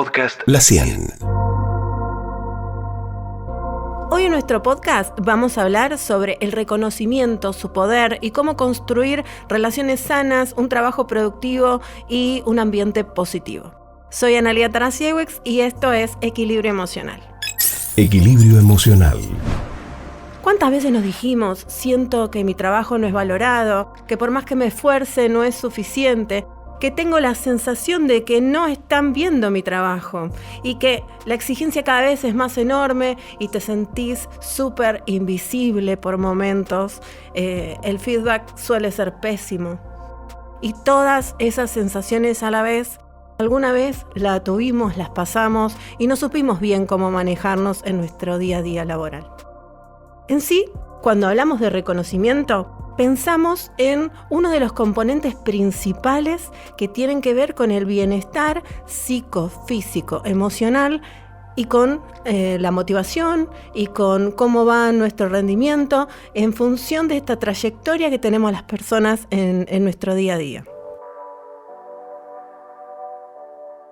Podcast La 100. Hoy en nuestro podcast vamos a hablar sobre el reconocimiento, su poder y cómo construir relaciones sanas, un trabajo productivo y un ambiente positivo. Soy Analia Tarasiewicz y esto es Equilibrio Emocional. Equilibrio emocional. ¿Cuántas veces nos dijimos, siento que mi trabajo no es valorado, que por más que me esfuerce no es suficiente, que tengo la sensación de que no están viendo mi trabajo y que la exigencia cada vez es más enorme y te sentís súper invisible por momentos? El feedback suele ser pésimo. Y todas esas sensaciones a la vez, alguna vez la tuvimos, las pasamos y no supimos bien cómo manejarnos en nuestro día a día laboral. En sí, cuando hablamos de reconocimiento, pensamos en uno de los componentes principales que tienen que ver con el bienestar psicofísico, emocional y con la motivación y con cómo va nuestro rendimiento en función de esta trayectoria que tenemos las personas en nuestro día a día.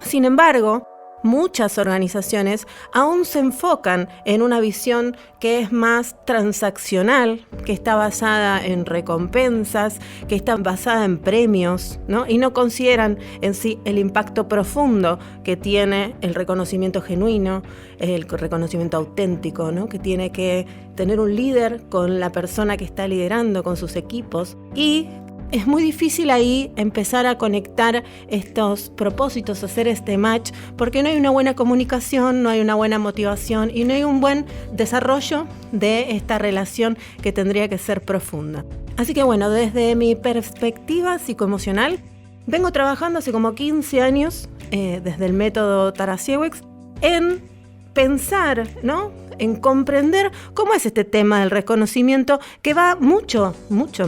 Sin embargo, muchas organizaciones aún se enfocan en una visión que es más transaccional, que está basada en recompensas, que está basada en premios, ¿no? Y no consideran en sí el impacto profundo que tiene el reconocimiento genuino, el reconocimiento auténtico, ¿no? Que tiene que tener un líder con la persona que está liderando, con sus equipos. Y es muy difícil ahí empezar a conectar estos propósitos, hacer este match, porque no hay una buena comunicación, no hay una buena motivación y no hay un buen desarrollo de esta relación que tendría que ser profunda. Así que bueno, desde mi perspectiva psicoemocional, vengo trabajando hace como 15 años, desde el método Tarasiewicz, en pensar, ¿no?, en comprender cómo es este tema del reconocimiento que va mucho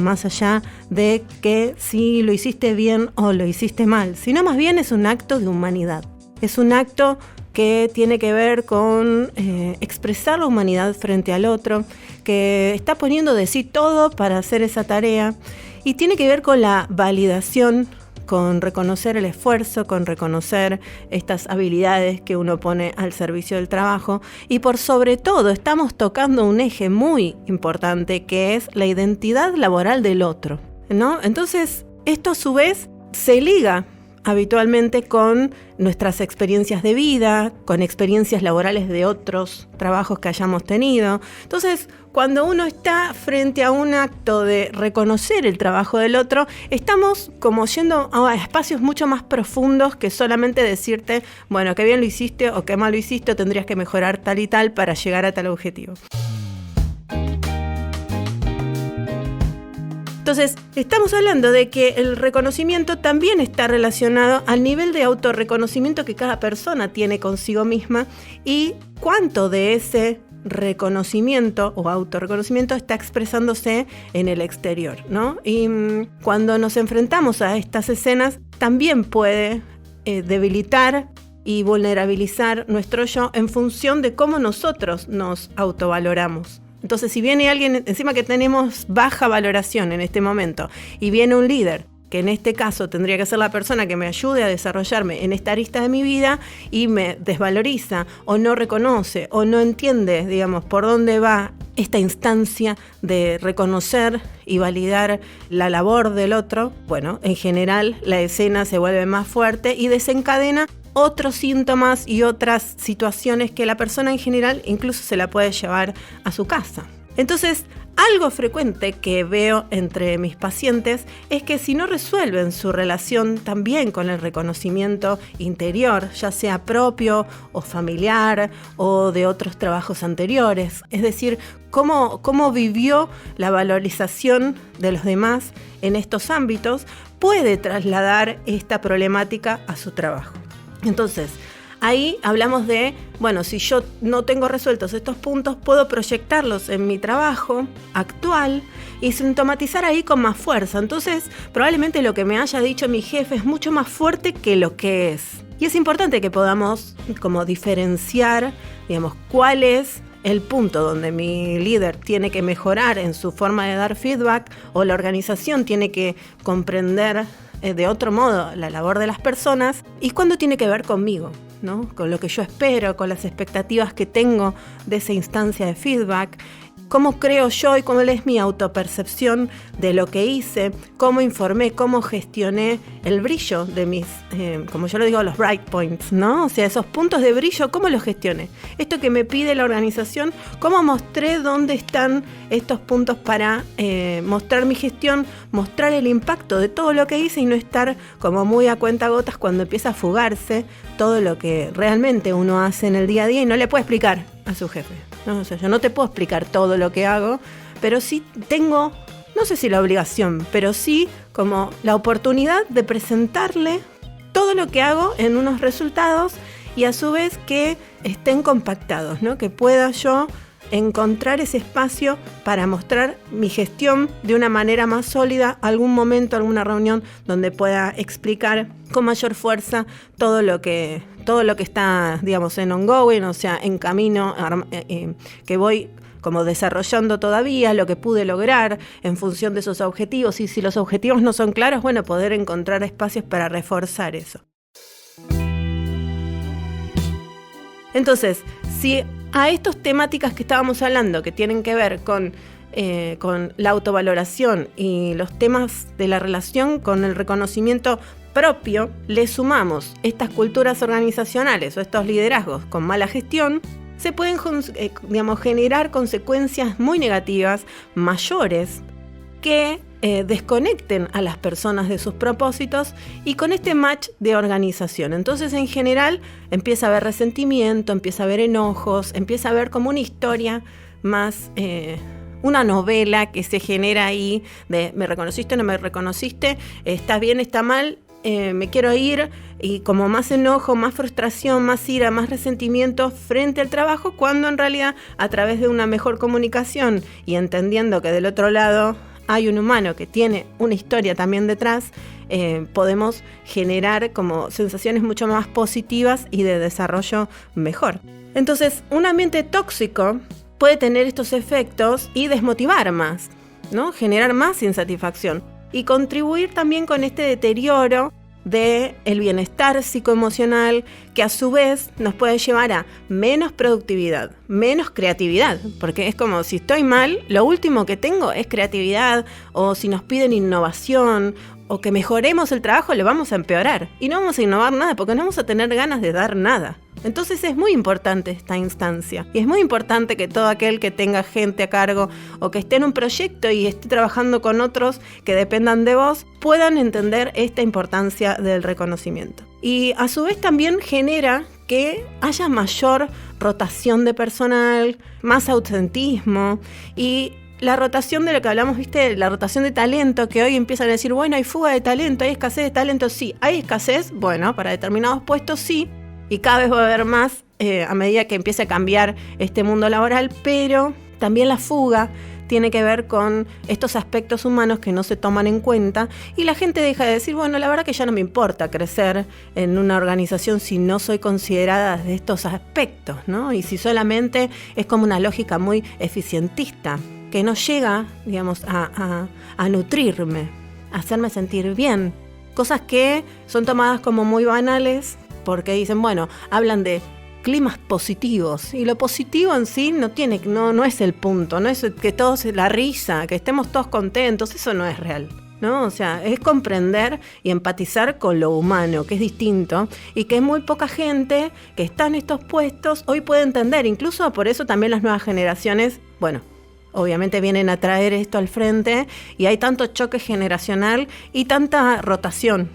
más allá de que si lo hiciste bien o lo hiciste mal, sino más bien es un acto de humanidad. Es un acto que tiene que ver con expresar la humanidad frente al otro, que está poniendo de sí todo para hacer esa tarea y tiene que ver con la validación, con reconocer el esfuerzo, con reconocer estas habilidades que uno pone al servicio del trabajo y por sobre todo estamos tocando un eje muy importante que es la identidad laboral del otro, ¿no? Entonces, esto a su vez se liga habitualmente con nuestras experiencias de vida, con experiencias laborales de otros trabajos que hayamos tenido. Entonces, cuando uno está frente a un acto de reconocer el trabajo del otro, estamos como yendo a espacios mucho más profundos que solamente decirte, bueno, qué bien lo hiciste o qué mal lo hiciste o tendrías que mejorar tal y tal para llegar a tal objetivo. Entonces, estamos hablando de que el reconocimiento también está relacionado al nivel de autorreconocimiento que cada persona tiene consigo misma y cuánto de ese reconocimiento o autorreconocimiento está expresándose en el exterior, ¿no? Y cuando nos enfrentamos a estas escenas, también puede debilitar y vulnerabilizar nuestro yo en función de cómo nosotros nos autovaloramos. Entonces, si viene alguien, encima que tenemos baja valoración en este momento, y viene un líder, que en este caso tendría que ser la persona que me ayude a desarrollarme en esta arista de mi vida, y me desvaloriza, o no reconoce, o no entiende, digamos, por dónde va esta instancia de reconocer y validar la labor del otro, bueno, en general la escena se vuelve más fuerte y desencadena otros síntomas y otras situaciones que la persona en general incluso se la puede llevar a su casa. Entonces, algo frecuente que veo entre mis pacientes es que si no resuelven su relación también con el reconocimiento interior, ya sea propio o familiar o de otros trabajos anteriores, es decir, cómo vivió la valorización de los demás en estos ámbitos, puede trasladar esta problemática a su trabajo. Entonces, ahí hablamos de, bueno, si yo no tengo resueltos estos puntos, puedo proyectarlos en mi trabajo actual y sintomatizar ahí con más fuerza. Entonces, probablemente lo que me haya dicho mi jefe es mucho más fuerte que lo que es. Y es importante que podamos como diferenciar, digamos, cuál es el punto donde mi líder tiene que mejorar en su forma de dar feedback o la organización tiene que comprender de otro modo la labor de las personas y cuándo tiene que ver conmigo. ¿no? Con lo que yo espero, con las expectativas que tengo de esa instancia de feedback. Cómo creo yo y cuál es mi autopercepción de lo que hice, cómo informé, cómo gestioné el brillo de mis, como yo lo digo, los bright points, ¿no? O sea, esos puntos de brillo, ¿cómo los gestioné? Esto que me pide la organización, ¿cómo mostré dónde están estos puntos para mostrar mi gestión, mostrar el impacto de todo lo que hice y no estar como muy a cuentagotas cuando empieza a fugarse todo lo que realmente uno hace en el día a día y no le puede explicar a su jefe, ¿no? O sea, yo no te puedo explicar todo lo que hago, pero sí tengo, no sé si la obligación, pero sí como la oportunidad de presentarle todo lo que hago en unos resultados y a su vez que estén compactados, ¿no? Que pueda yo encontrar ese espacio para mostrar mi gestión de una manera más sólida, algún momento, alguna reunión donde pueda explicar con mayor fuerza todo lo que está, digamos, en ongoing, o sea, en camino, que voy como desarrollando todavía, lo que pude lograr en función de esos objetivos, y si los objetivos no son claros, bueno, poder encontrar espacios para reforzar eso. Entonces, si a estas temáticas que estábamos hablando, que tienen que ver con la autovaloración y los temas de la relación con el reconocimiento propio, le sumamos estas culturas organizacionales o estos liderazgos con mala gestión, se pueden generar consecuencias muy negativas, mayores, que desconecten a las personas de sus propósitos y con este match de organización. Entonces, en general, empieza a haber resentimiento, empieza a haber enojos, empieza a haber como una historia más, una novela que se genera ahí de ¿me reconociste, no me reconociste? ¿Está bien, está mal? Me quiero ir, y como más enojo, más frustración, más ira, más resentimiento frente al trabajo, cuando en realidad a través de una mejor comunicación y entendiendo que del otro lado hay un humano que tiene una historia también detrás, podemos generar como sensaciones mucho más positivas y de desarrollo mejor. Entonces, un ambiente tóxico puede tener estos efectos y desmotivar más, ¿no? Generar más insatisfacción y contribuir también con este deterioro del bienestar psicoemocional, que a su vez nos puede llevar a menos productividad, menos creatividad, porque es como si estoy mal, lo último que tengo es creatividad, o si nos piden innovación o que mejoremos el trabajo, le vamos a empeorar y no vamos a innovar nada porque no vamos a tener ganas de dar nada. Entonces es muy importante esta instancia y es muy importante que todo aquel que tenga gente a cargo o que esté en un proyecto y esté trabajando con otros que dependan de vos puedan entender esta importancia del reconocimiento. Y a su vez también genera que haya mayor rotación de personal, más ausentismo y la rotación de lo que hablamos, ¿viste? La rotación de talento, que hoy empiezan a decir, bueno, hay fuga de talento, hay escasez de talento, sí. Hay escasez, bueno, para determinados puestos sí, y cada vez va a haber más a medida que empiece a cambiar este mundo laboral, pero también la fuga tiene que ver con estos aspectos humanos que no se toman en cuenta y la gente deja de decir, bueno, la verdad que ya no me importa crecer en una organización si no soy considerada de estos aspectos, ¿no? Y si solamente es como una lógica muy eficientista, que no llega, digamos, a nutrirme, a hacerme sentir bien. Cosas que son tomadas como muy banales porque dicen, bueno, hablan de climas positivos y lo positivo en sí no es el punto, no es que todos la risa, que estemos todos contentos, eso no es real, ¿no? O sea, es comprender y empatizar con lo humano, que es distinto y que muy poca gente que está en estos puestos hoy puede entender. Incluso por eso también las nuevas generaciones, bueno, obviamente vienen a traer esto al frente y hay tanto choque generacional y tanta rotación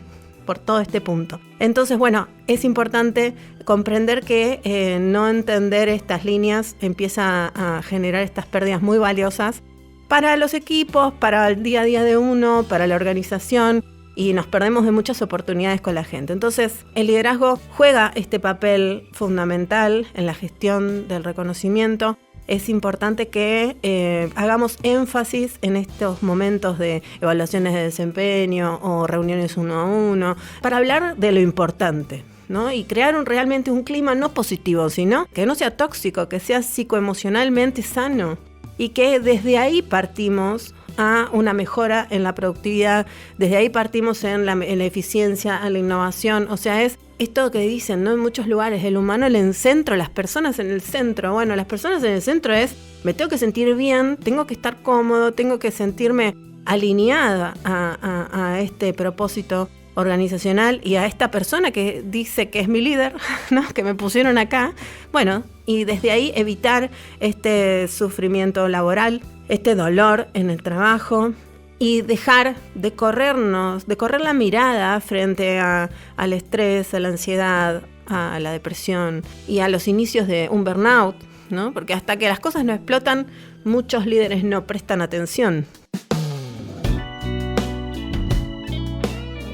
por todo este punto. Entonces, bueno, es importante comprender que no entender estas líneas empieza a generar estas pérdidas muy valiosas para los equipos, para el día a día de uno, para la organización, y nos perdemos de muchas oportunidades con la gente. Entonces, el liderazgo juega este papel fundamental en la gestión del reconocimiento. Es importante que hagamos énfasis en estos momentos de evaluaciones de desempeño o reuniones 1 a 1 para hablar de lo importante, ¿no? Y crear realmente un clima no positivo, sino que no sea tóxico, que sea psicoemocionalmente sano y que desde ahí partimos a una mejora en la productividad. Desde ahí partimos en la eficiencia, en la innovación. O sea, es esto que dicen, ¿no? En muchos lugares, el humano en el centro, las personas en el centro. Bueno, las personas en el centro es, me tengo que sentir bien, tengo que estar cómodo, tengo que sentirme alineada a este propósito organizacional y a esta persona que dice que es mi líder, ¿no? Que me pusieron acá. Bueno, y desde ahí evitar este sufrimiento laboral, este dolor en el trabajo y dejar de correr la mirada frente al estrés, a la ansiedad, a la depresión y a los inicios de un burnout, ¿no? Porque hasta que las cosas no explotan, muchos líderes no prestan atención.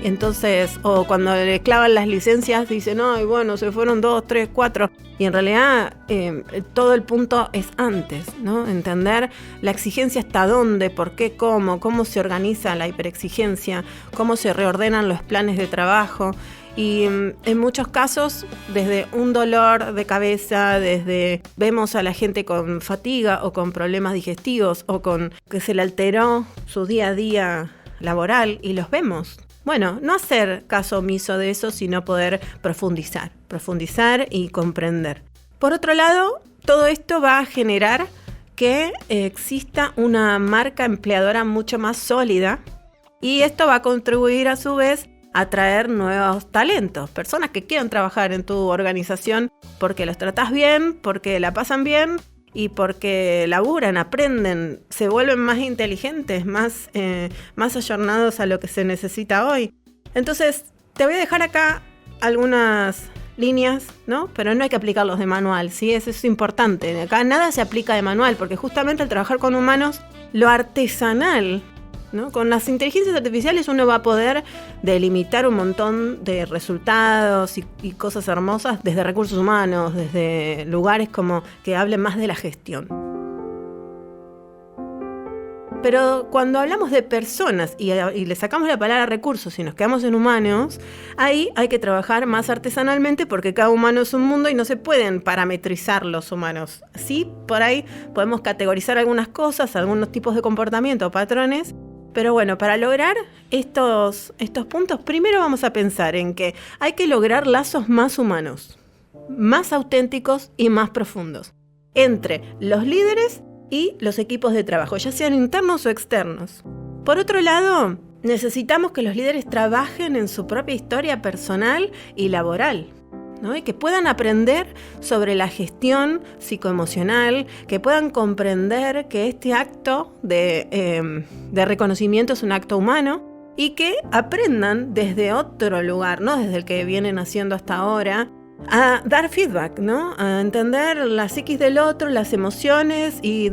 Entonces, o cuando le clavan las licencias, dicen, ay, bueno, se fueron 2, 3, 4. Y en realidad todo el punto es antes, ¿no? Entender la exigencia hasta dónde, por qué, cómo se organiza la hiperexigencia, cómo se reordenan los planes de trabajo. Y en muchos casos, desde un dolor de cabeza, vemos a la gente con fatiga o con problemas digestivos o con que se le alteró su día a día laboral y los vemos. Bueno, no hacer caso omiso de eso, sino poder profundizar y comprender. Por otro lado, todo esto va a generar que exista una marca empleadora mucho más sólida y esto va a contribuir a su vez a atraer nuevos talentos, personas que quieran trabajar en tu organización porque los tratás bien, porque la pasan bien y porque laburan, aprenden, se vuelven más inteligentes, más ayornados a lo que se necesita hoy. Entonces, te voy a dejar acá algunas líneas, ¿no? Pero no hay que aplicarlos de manual, ¿sí? Eso es importante. Acá nada se aplica de manual, porque justamente al trabajar con humanos, lo artesanal, ¿no? Con las inteligencias artificiales uno va a poder delimitar un montón de resultados y cosas hermosas desde recursos humanos, desde lugares como que hablen más de la gestión. Pero cuando hablamos de personas y le sacamos la palabra recursos y nos quedamos en humanos, ahí hay que trabajar más artesanalmente porque cada humano es un mundo y no se pueden parametrizar los humanos. Sí, por ahí podemos categorizar algunas cosas, algunos tipos de comportamiento o patrones. Pero bueno, para lograr estos puntos, primero vamos a pensar en que hay que lograr lazos más humanos, más auténticos y más profundos entre los líderes y los equipos de trabajo, ya sean internos o externos. Por otro lado, necesitamos que los líderes trabajen en su propia historia personal y laboral, ¿no? Y que puedan aprender sobre la gestión psicoemocional, que puedan comprender que este acto de reconocimiento es un acto humano y que aprendan desde otro lugar, no desde el que vienen haciendo hasta ahora, a dar feedback, ¿no? A entender la psiquis del otro, las emociones y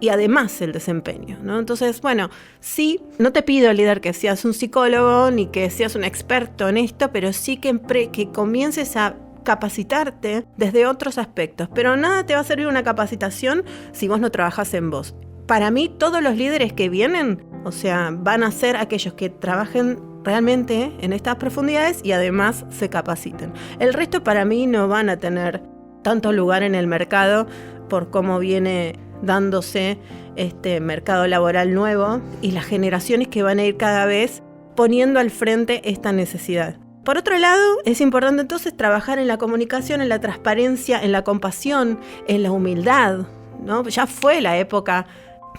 además el desempeño, ¿no? Entonces, bueno, sí, no te pido, líder, que seas un psicólogo ni que seas un experto en esto, pero sí que comiences a capacitarte desde otros aspectos. Pero nada te va a servir una capacitación si vos no trabajás en vos. Para mí, todos los líderes que vienen, o sea, van a ser aquellos que trabajen realmente en estas profundidades y además se capaciten. El resto para mí no van a tener tanto lugar en el mercado por cómo viene dándose este mercado laboral nuevo y las generaciones que van a ir cada vez poniendo al frente esta necesidad. Por otro lado, es importante entonces trabajar en la comunicación, en la transparencia, en la compasión, en la humildad, ¿no? Ya fue la época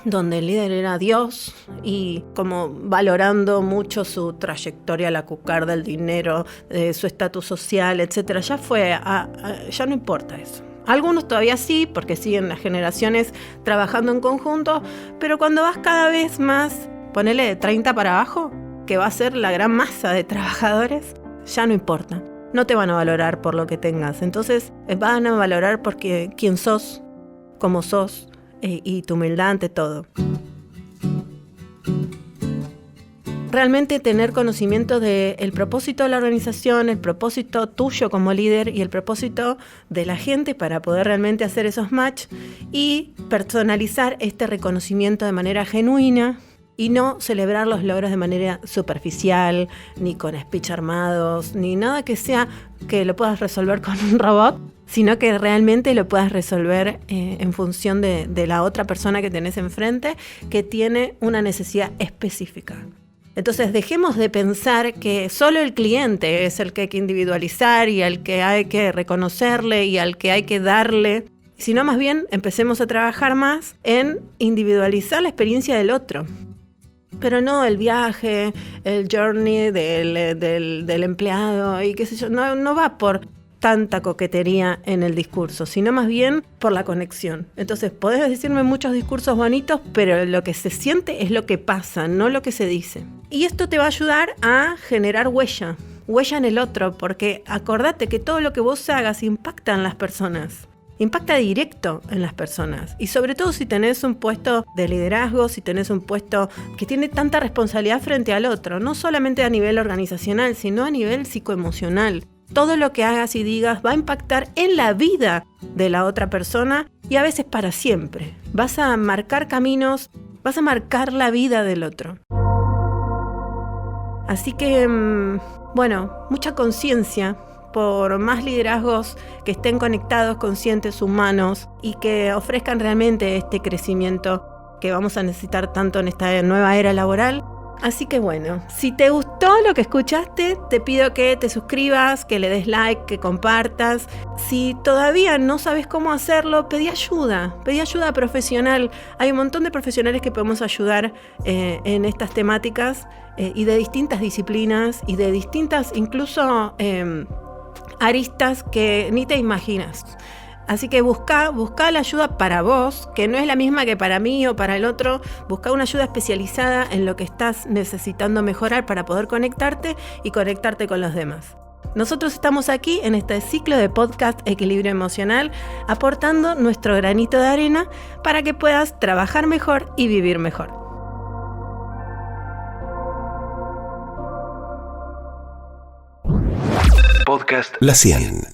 donde el líder era Dios y como valorando mucho su trayectoria, la cucarda, el dinero, su estatus social, etcétera. Ya ya no importa eso. Algunos todavía sí, porque siguen las generaciones trabajando en conjunto, pero cuando vas cada vez más, ponele de 30 para abajo, que va a ser la gran masa de trabajadores, ya no importa. No te van a valorar por lo que tengas. Entonces van a valorar porque quién sos, cómo sos, y tu humildad ante todo. Realmente tener conocimiento del propósito de la organización, el propósito tuyo como líder y el propósito de la gente para poder realmente hacer esos match y personalizar este reconocimiento de manera genuina y no celebrar los logros de manera superficial, ni con speech armados, ni nada que sea que lo puedas resolver con un robot, sino que realmente lo puedas resolver en función de la otra persona que tenés enfrente, que tiene una necesidad específica. Entonces dejemos de pensar que solo el cliente es el que hay que individualizar y al que hay que reconocerle y al que hay que darle, sino más bien empecemos a trabajar más en individualizar la experiencia del otro. Pero no el viaje, el journey del empleado y qué sé yo, no va por tanta coquetería en el discurso, sino más bien por la conexión. Entonces podés decirme muchos discursos bonitos, pero lo que se siente es lo que pasa, no lo que se dice. Y esto te va a ayudar a generar huella en el otro, porque acordate que todo lo que vos hagas impacta en las personas. Impacta directo en las personas y sobre todo si tenés un puesto de liderazgo, si tenés un puesto que tiene tanta responsabilidad frente al otro, no solamente a nivel organizacional, sino a nivel psicoemocional. Todo lo que hagas y digas va a impactar en la vida de la otra persona y a veces para siempre. Vas a marcar caminos, vas a marcar la vida del otro. Así que, mucha conciencia por más liderazgos que estén conectados, conscientes, humanos y que ofrezcan realmente este crecimiento que vamos a necesitar tanto en esta nueva era laboral. Así que si te gustó lo que escuchaste, te pido que te suscribas, que le des like, que compartas. Si todavía no sabes cómo hacerlo, pedí ayuda profesional. Hay un montón de profesionales que podemos ayudar en estas temáticas y de distintas disciplinas y de distintas incluso aristas que ni te imaginas. Así que busca la ayuda para vos, que no es la misma que para mí o para el otro. Busca una ayuda especializada en lo que estás necesitando mejorar para poder conectarte y conectarte con los demás. Nosotros estamos aquí en este ciclo de podcast Equilibrio Emocional, aportando nuestro granito de arena para que puedas trabajar mejor y vivir mejor. Podcast La 100.